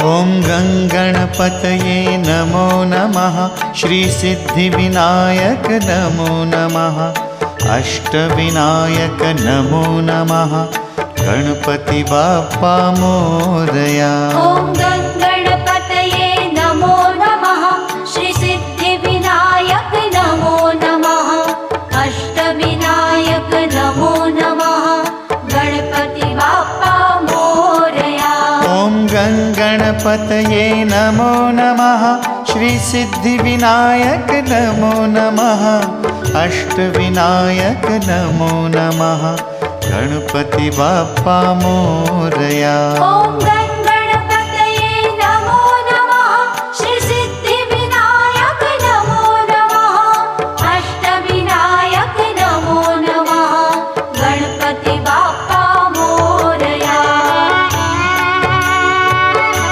ॐ गणपतये नमो नमः। श्री सिद्धिविनायक नमो नमः। अष्टविनायक नमो नमः। गणपति बाप्पा मोरया। ॐ गणपतये नमो नमः। श्री सिद्धिविनायक नमो नमः। अष्टविनायक नमो नमः। गणपति बाप्पा मोरया। ॐ गणपतये नमो नमः। श्री सिद्धिविनायक नमो नमः। अष्टविनायक नमो नमः। गणपति बाप्पा मोरया। ॐ